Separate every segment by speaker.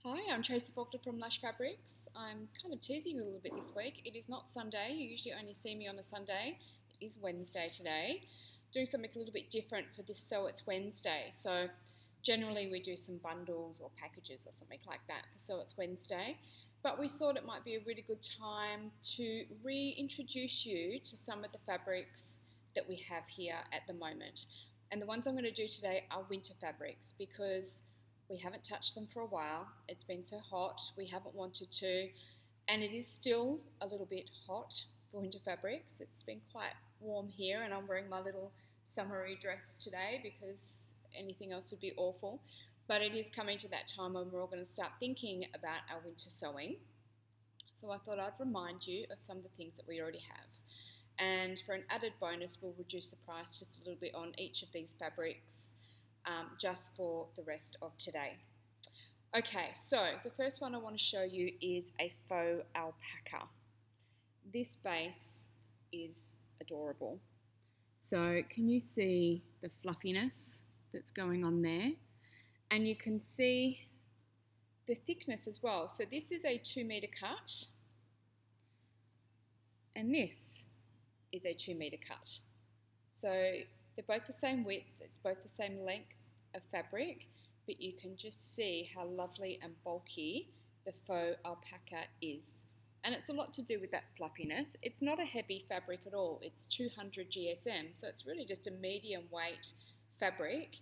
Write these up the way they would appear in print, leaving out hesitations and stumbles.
Speaker 1: Hi, I'm Tracy Faulkner from Lush Fabrics. I'm kind of teasing you a little bit this week. It is not Sunday. You usually only see me on a Sunday. It is Wednesday today. Doing something a little bit different for this So It's Wednesday. So generally we do some bundles or packages or something like that for So It's Wednesday. But we thought it might be a really good time to reintroduce you to some of the fabrics that we have here at the moment. And the ones I'm going to do today are winter fabrics because we haven't touched them for a while. It's been so hot, we haven't wanted to, and it is still a little bit hot for winter fabrics. It's been quite warm here, and I'm wearing my little summery dress today because anything else would be awful. But it is coming to that time when we're all going to start thinking about our winter sewing. So I thought I'd remind you of some of the things that we already have. And for an added bonus, we'll reduce the price just a little bit on each of these fabrics just for the rest of today. Okay, so the first one I want to show you is a faux alpaca. This base is adorable. So can you see the fluffiness that's going on there? And you can see the thickness as well. So this is a 2-meter cut, and this is a 2-meter cut. So they're both the same width, it's both the same length of fabric, but you can just see how lovely and bulky the faux alpaca is. And it's a lot to do with that fluffiness. It's not a heavy fabric at all, it's 200 GSM, so it's really just a medium weight fabric,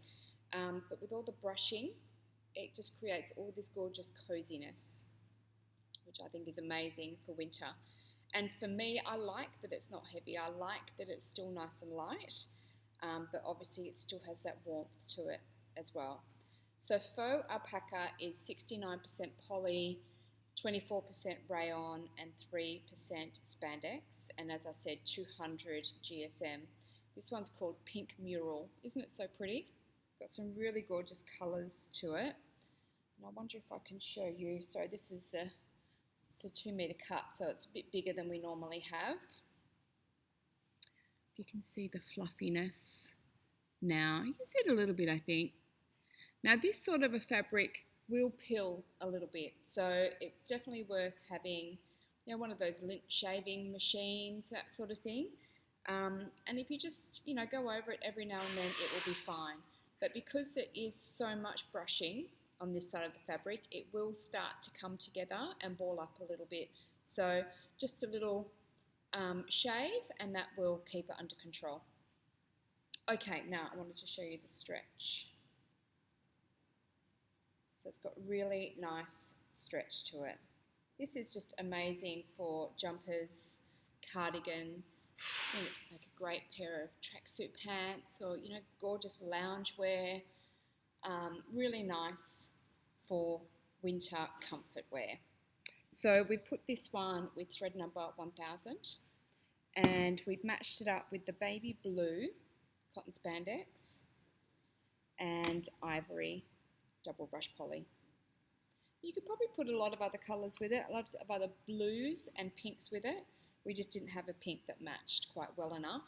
Speaker 1: but with all the brushing, it just creates all this gorgeous coziness, which I think is amazing for winter. And for me, I like that it's not heavy, I like that it's still nice and light, but obviously it still has that warmth to it as well. So faux alpaca is 69% poly, 24% rayon and 3% spandex, and as I said, 200 GSM. This one's called Pink Mural. Isn't it so pretty? It's got some really gorgeous colours to it. And I wonder if I can show you. So this is it's a 2-meter cut, so it's a bit bigger than we normally have. You can see the fluffiness now. You can see it a little bit, I think. Now this sort of a fabric will pill a little bit, so it's definitely worth having, one of those lint shaving machines, that sort of thing. And if you just, go over it every now and then, it will be fine. But because there is so much brushing on this side of the fabric, it will start to come together and ball up a little bit. So just a little shave and that will keep it under control. Okay, now I wanted to show you the stretch. So it's got really nice stretch to it. This is just amazing for jumpers, cardigans, like a great pair of tracksuit pants or, gorgeous loungewear. Really nice for winter comfort wear. So we put this one with thread number 1000 and we've matched it up with the baby blue cotton spandex and ivory double brush poly. You could probably put a lot of other colours with it, a lot of other blues and pinks with it. We just didn't have a pink that matched quite well enough.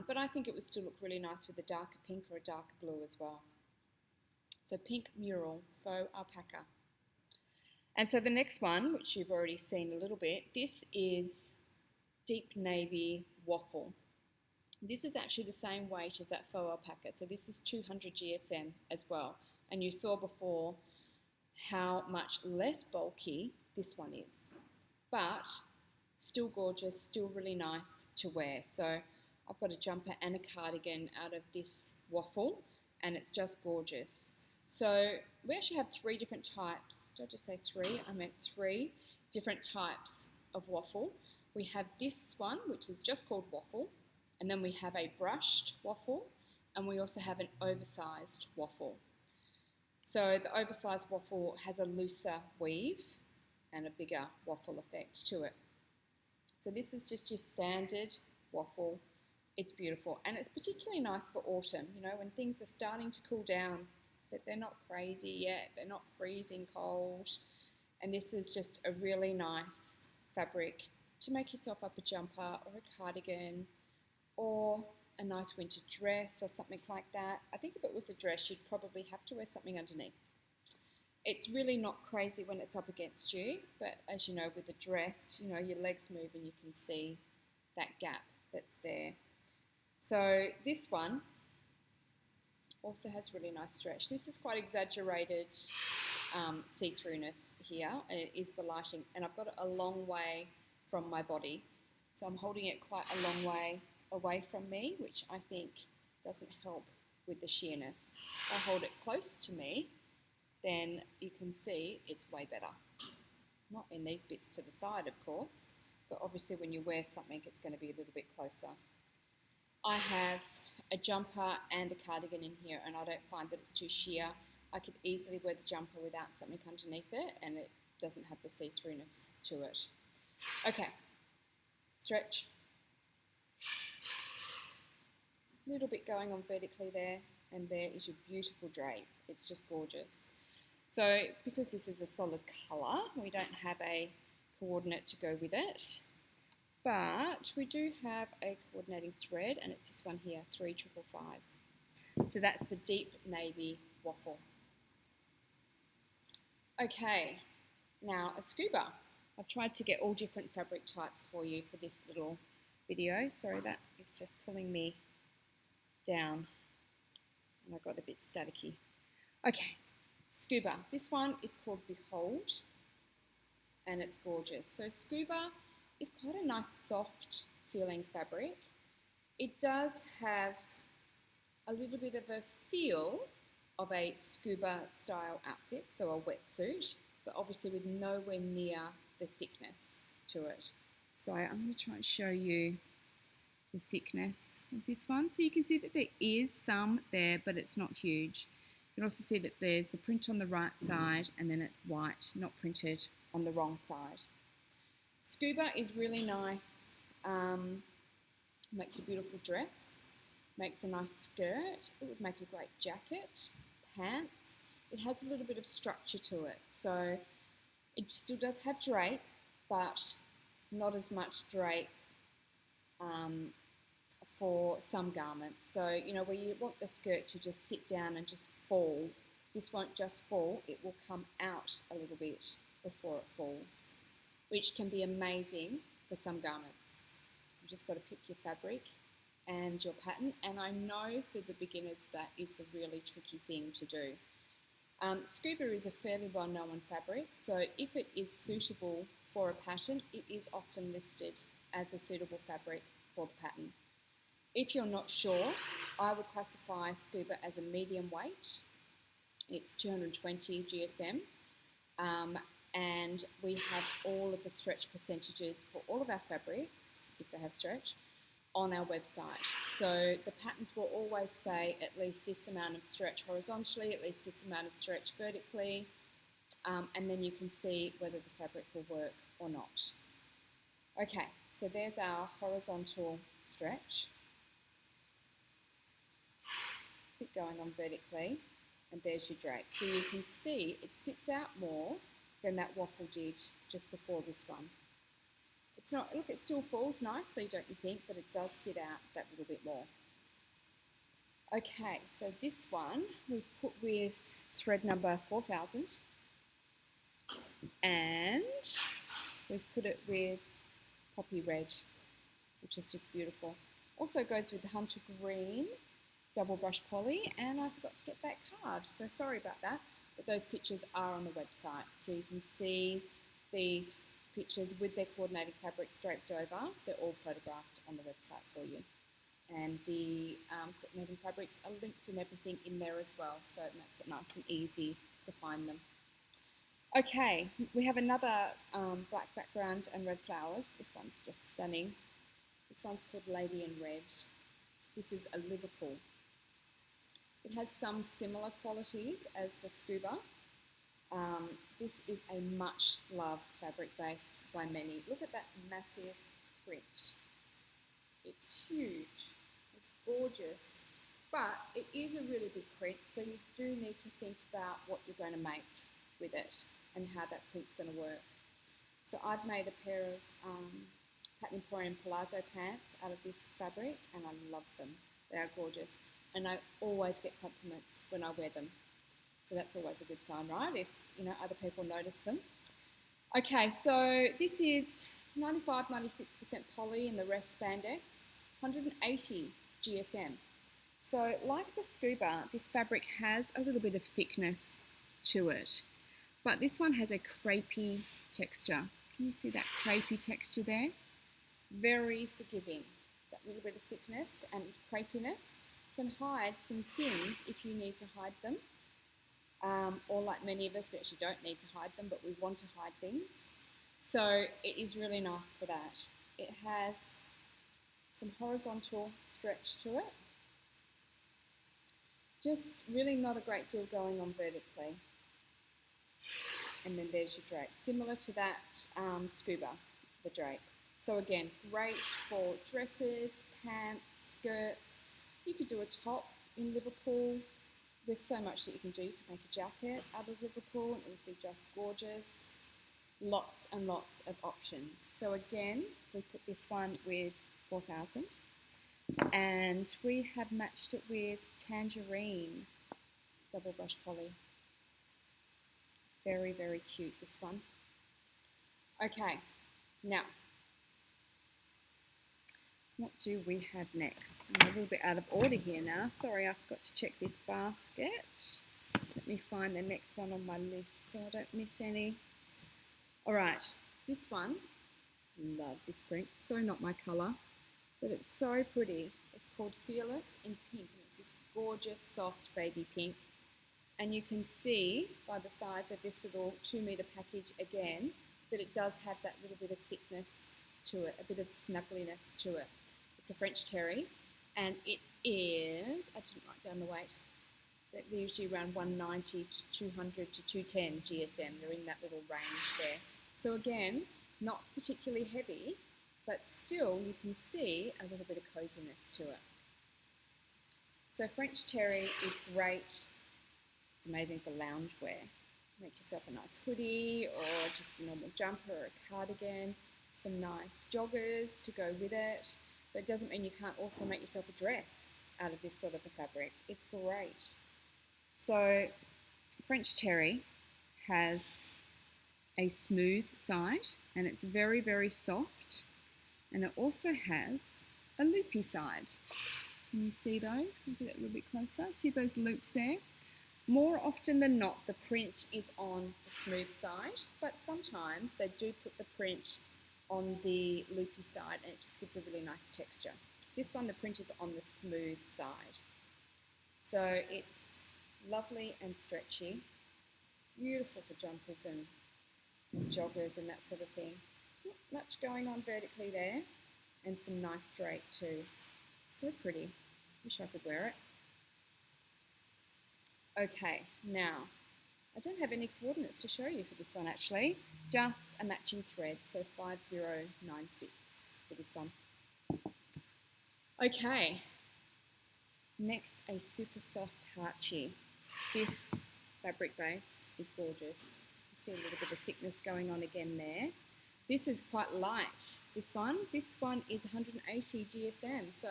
Speaker 1: But I think it would still look really nice with a darker pink or a darker blue as well. So Pink Mural, Faux Alpaca. And so the next one, which you've already seen a little bit, this is Deep Navy Waffle. This is actually the same weight as that Faux Alpaca, so this is 200 GSM as well. And you saw before how much less bulky this one is, but still gorgeous, still really nice to wear. So I've got a jumper and a cardigan out of this waffle, and it's just gorgeous. So we actually have 3 different types. Did I just say 3? I meant 3 different types of waffle. We have this one, which is just called waffle, and then we have a brushed waffle, and we also have an oversized waffle. So the oversized waffle has a looser weave and a bigger waffle effect to it. So this is just your standard waffle. It's beautiful, and it's particularly nice for autumn, when things are starting to cool down, but they're not crazy yet, they're not freezing cold. And this is just a really nice fabric to make yourself up a jumper or a cardigan or a nice winter dress or something like that. I think if it was a dress, you'd probably have to wear something underneath. It's really not crazy when it's up against you, but as you know, with the dress, you know, your legs move and you can see that gap that's there. So this one also has really nice stretch. This is quite exaggerated see-throughness here, and it is the lighting, and I've got it a long way from my body, so I'm holding it quite a long way away from me, which I think doesn't help with the sheerness. If I hold it close to me, then you can see it's way better. Not in these bits to the side, of course, but obviously when you wear something, it's going to be a little bit closer. I have a jumper and a cardigan in here, and I don't find that it's too sheer. I could easily wear the jumper without something underneath it, and it doesn't have the see-throughness to it. Okay, stretch. A little bit going on vertically there, and there is your beautiful drape. It's just gorgeous. So because this is a solid colour, we don't have a coordinate to go with it, but we do have a coordinating thread, and it's this one here, 3555. So that's the deep navy waffle. Okay, now a scuba. I've tried to get all different fabric types for you for this little video. Sorry, that is just pulling me down, and I got a bit staticky. Okay, scuba. This one is called Behold, and it's gorgeous. So scuba is quite a nice soft feeling fabric. It does have a little bit of a feel of a scuba style outfit, so a wetsuit, but obviously with nowhere near the thickness to it. So I'm going to try and show you the thickness of this one. So you can see that there is some there, but it's not huge. You can also see that there's the print on the right side, and then it's white, not printed on the wrong side. Scuba is really nice, makes a beautiful dress, makes a nice skirt. It would make a great jacket, pants. It has a little bit of structure to it, so it still does have drape, but not as much drape for some garments. So, you know, where you want the skirt to just sit down and just fall, this won't just fall, it will come out a little bit before it falls, which can be amazing for some garments. You've just got to pick your fabric and your pattern, and I know for the beginners that is the really tricky thing to do. Scuba is a fairly well-known fabric, so if it is suitable for a pattern, it is often listed as a suitable fabric for the pattern. If you're not sure, I would classify Scuba as a medium weight. It's 220 GSM, and we have all of the stretch percentages for all of our fabrics, if they have stretch, on our website. So the patterns will always say at least this amount of stretch horizontally, at least this amount of stretch vertically, and then you can see whether the fabric will work or not. Okay, so there's our horizontal stretch. Bit going on vertically, and there's your drape. So you can see it sits out more than that waffle did just before this one. It's not, look, it still falls nicely, don't you think? But it does sit out that little bit more. Okay, so this one we've put with thread number 4000, and we've put it with poppy red, which is just beautiful. Also goes with the hunter green double brush poly, and I forgot to get that card, so sorry about that, but those pictures are on the website, so you can see these pictures with their coordinating fabrics draped over. They're all photographed on the website for you, and the coordinating fabrics are linked and everything in there as well, so it makes it nice and easy to find them. Okay, we have another black background and red flowers. This one's just stunning. This one's called Lady in Red. This is a Liverpool. It has some similar qualities as the Scuba. This is a much loved fabric base by many. Look at that massive print. It's huge, it's gorgeous, but it is a really big print, so you do need to think about what you're going to make with it and how that print's going to work. So I've made a pair of Pattern Emporium palazzo pants out of this fabric, and I love them. They are gorgeous, and I always get compliments when I wear them. So that's always a good sign, right? If, you know, other people notice them. Okay, so this is 95, 96% poly and the rest spandex, 180 GSM. So like the Scuba, this fabric has a little bit of thickness to it, but this one has a crepey texture. Can you see that crepey texture there? Very forgiving. That little bit of thickness and crepiness can hide some sins if you need to hide them. Or like many of us, we actually don't need to hide them, but we want to hide things. So it is really nice for that. It has some horizontal stretch to it. Just really not a great deal going on vertically. And then there's your drape. Similar to that Scuba, the drape. So again, great for dresses, pants, skirts. You could do a top in Liverpool. There's so much that you can do. You can make a jacket out of Liverpool and it would be just gorgeous. Lots and lots of options. So again, we put this one with 4000 and we have matched it with Tangerine double brush poly. Very, very cute, this one. Okay, now, what do we have next? I'm a little bit out of order here now. Sorry, I forgot to check this basket. Let me find the next one on my list so I don't miss any. All right, this one, love this print. So not my colour, but it's so pretty. It's called Fearless in pink, and it's this gorgeous, soft baby pink. And you can see by the size of this little 2 metre package again that it does have that little bit of thickness to it, a bit of snuggliness to it. It's a French terry, and it is, I didn't write down the weight, but they're usually around 190 to 200 to 210 GSM. They're in that little range there. So again, not particularly heavy, but still you can see a little bit of coziness to it. So French terry is great. It's amazing for loungewear. Make yourself a nice hoodie or just a normal jumper or a cardigan. Some nice joggers to go with it. But it doesn't mean you can't also make yourself a dress out of this sort of a fabric. It's great. So French terry has a smooth side and it's very, very soft. And it also has a loopy side. Can you see those? Can you get a little bit closer? See those loops there? More often than not, the print is on the smooth side, but sometimes they do put the print on the loopy side and it just gives a really nice texture. This one, the print is on the smooth side. So it's lovely and stretchy, beautiful for jumpers and joggers and that sort of thing. Not much going on vertically there, and some nice drape too. So pretty. Wish I could wear it. Okay, now, I don't have any coordinates to show you for this one actually, just a matching thread, so 5096 for this one. Okay, next a super soft Hachi. This fabric base is gorgeous. You see a little bit of thickness going on again there. This is quite light, this one. This one is 180 GSM, so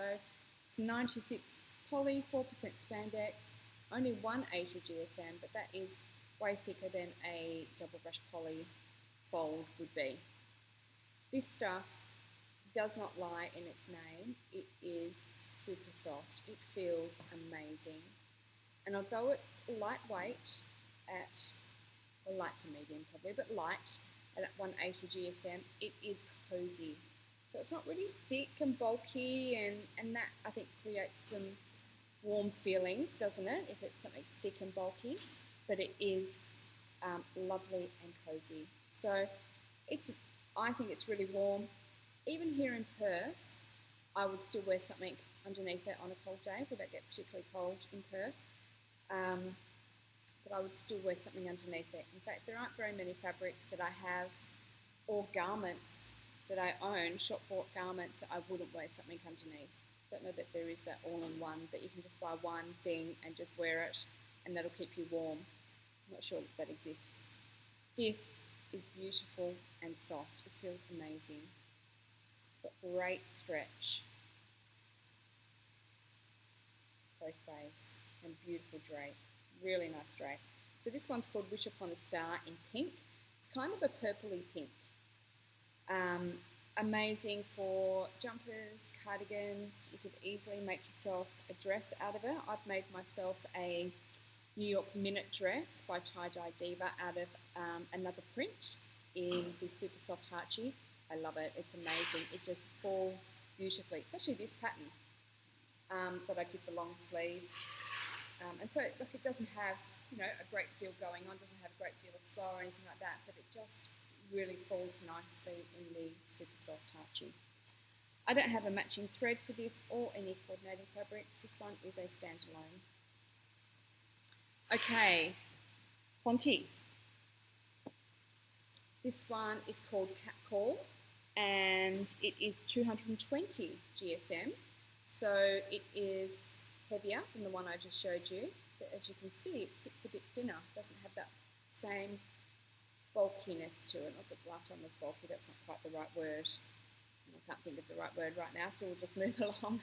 Speaker 1: it's 96 poly, 4% spandex, only 180 GSM, but that is way thicker than a double brush poly fold would be. This stuff does not lie in its name. It is super soft. It feels amazing. And although it's lightweight at, well, light to medium probably, but light at 180 GSM, it is cozy. So it's not really thick and bulky, and that I think creates some warm feelings, doesn't it, if it's something thick and bulky, but it is lovely and cozy. So I think it's really warm. Even here in Perth, I would still wear something underneath it on a cold day. We don't get particularly cold in Perth, but I would still wear something underneath it. In fact, there aren't very many fabrics that I have or garments that I own, shop-bought garments, that I wouldn't wear something underneath. Don't know that there is that all-in-one, but you can just buy one thing and just wear it and that'll keep you warm. I'm not sure that exists. This is beautiful and soft. It feels amazing. Got great stretch both ways and beautiful drape. Really nice drape. So this one's called Wish Upon a Star in pink. It's kind of a purpley pink. Amazing for jumpers, cardigans. You could easily make yourself a dress out of it. I've made myself a New York Minute dress by Tie Dye Diva out of another print in the Super Soft Harchie. I love it. It's amazing. It just falls beautifully. It's actually this pattern, but I did the long sleeves. And so look, it doesn't have, you know, a great deal going on, doesn't have a great deal of flow or anything like that, but it just really falls nicely in the Super Soft Harchie. I don't have a matching thread for this or any coordinating fabrics. This one is a standalone. Okay, Ponchi. This one is called Cat Call, and it is 220 GSM. So it is heavier than the one I just showed you, but as you can see, it sits a bit thinner. It doesn't have that same bulkiness to it. Not that the last one was bulky, that's not quite the right word. I can't think of the right word right now, so we'll just move along.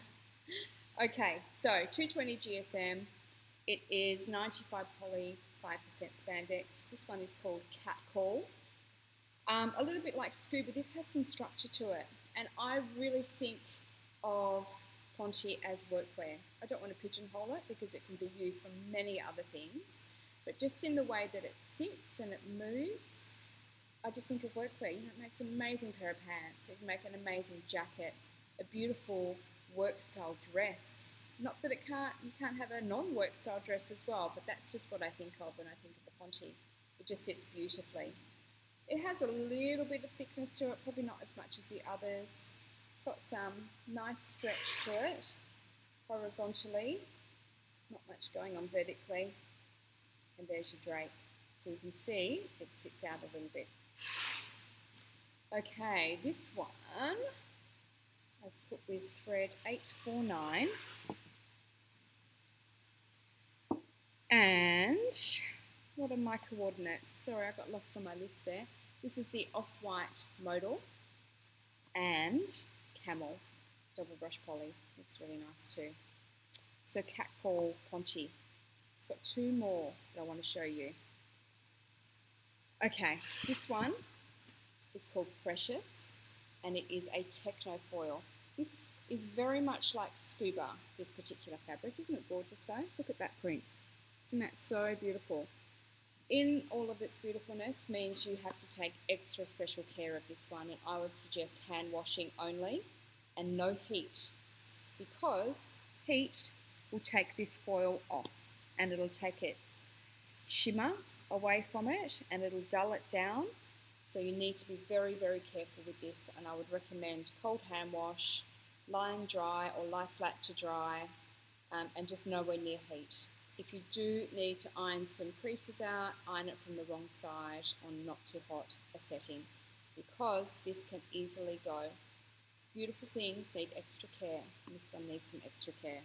Speaker 1: Okay, so 220 GSM. It is 95 poly, 5% spandex. This one is called Cat Call. A little bit like Scuba, this has some structure to it, and I really think of Ponchi as workwear. I don't want to pigeonhole it because it can be used for many other things, but just in the way that it sits and it moves, I just think of workwear. You know, it makes an amazing pair of pants. It can make an amazing jacket, a beautiful work style dress. Not that you can't have a non-work style dress as well, but that's just what I think of when I think of the Ponchi. It just sits beautifully. It has a little bit of thickness to it, probably not as much as the others. It's got some nice stretch to it, horizontally, not much going on vertically, and there's your drape. So you can see it sits out a little bit. Okay, this one I've put with thread 849, and what are my coordinates? Sorry, I got lost on my list there. This is the off-white modal and camel double brush poly. Looks really nice too. So Cat Call Ponchi. It's got two more that I want to show you. Okay, this one is called Precious, and it is a techno foil. This is very much like Scuba, this particular fabric. Isn't it gorgeous though? Look at that print. Isn't that so beautiful? In all of its beautifulness means you have to take extra special care of this one, and I would suggest hand washing only and no heat, because heat will take this foil off and it'll take its shimmer away from it and it'll dull it down. So you need to be very, very careful with this, and I would recommend cold hand wash, lying dry or lie flat to dry, and just nowhere near heat. If you do need to iron some creases out, iron it from the wrong side on not too hot a setting, because this can easily go. Beautiful things need extra care, and this one needs some extra care.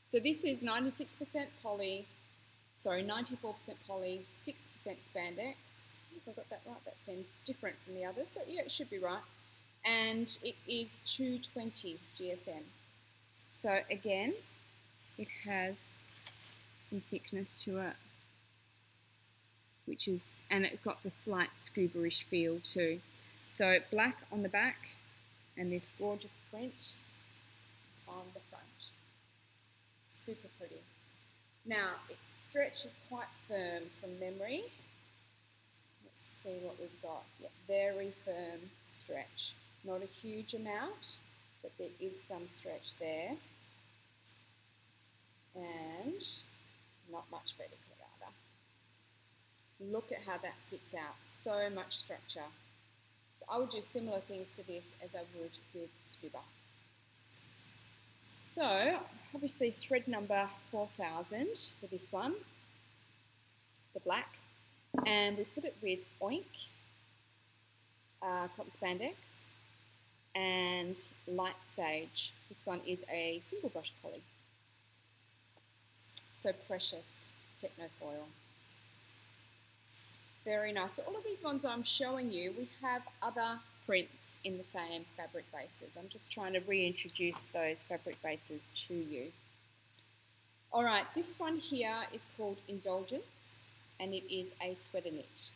Speaker 1: So this is 96% poly, 94% poly, 6% spandex. If I got that right, that seems different from the others, but yeah, it should be right. And it is 220 GSM. So again, it has some thickness to it, and it's got the slight Scuba-ish feel too. So black on the back and this gorgeous print on the front. Super pretty. Now, it stretches quite firm from memory. Let's see what we've got. Yeah, very firm stretch. Not a huge amount, but there is some stretch there. And not much vertically either. Look at how that sits out. So much structure. So I would do similar things to this as I would with Scuba. So obviously thread number 4000 for this one, the black, and we put it with Oink, cotton spandex, and light sage. This one is a single brush poly. So Precious techno foil. Very nice. So all of these ones I'm showing you, we have other prints in the same fabric bases. I'm just trying to reintroduce those fabric bases to you. Alright, this one here is called Indulgence, and it is a sweater knit.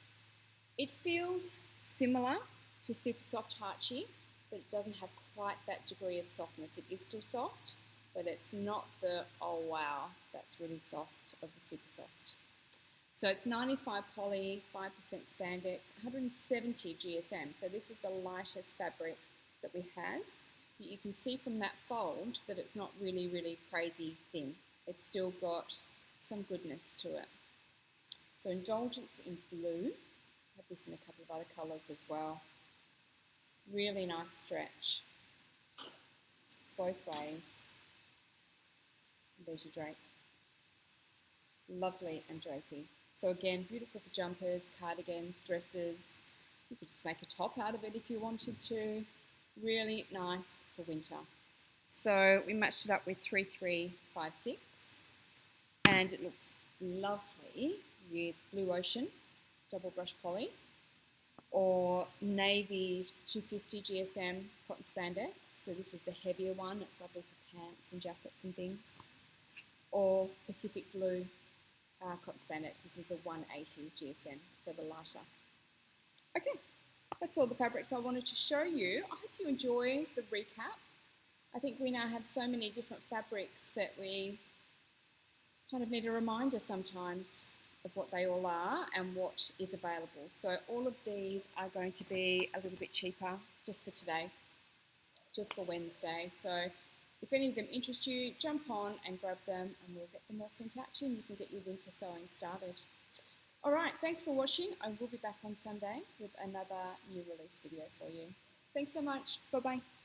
Speaker 1: It feels similar to Super Soft Heartchi, but it doesn't have quite that degree of softness. It is still soft, but it's not the, oh wow, that's really soft of the Super Soft. So it's 95 poly, 5% spandex, 170 GSM. So this is the lightest fabric that we have. But you can see from that fold that it's not really, really crazy thin. It's still got some goodness to it. So Indulgence in blue. I have this in a couple of other colours as well. Really nice stretch. Both ways. There's your drape. Lovely and drapey. So again, beautiful for jumpers, cardigans, dresses. You could just make a top out of it if you wanted to. Really nice for winter. So we matched it up with 3356 and it looks lovely with Blue Ocean, double brush poly, or navy 250 GSM cotton spandex. So this is the heavier one. It's lovely for pants and jackets and things. Or Pacific Blue cotton spandex. This is a 180 GSM, so the lighter. Okay, that's all the fabrics I wanted to show you. I hope you enjoy the recap. I think we now have so many different fabrics that we kind of need a reminder sometimes of what they all are and what is available. So all of these are going to be a little bit cheaper just for today, just for Wednesday. So if any of them interest you, jump on and grab them and we'll get them all sent out to you and you can get your winter sewing started. All right, thanks for watching. I will be back on Sunday with another new release video for you. Thanks so much. Bye-bye.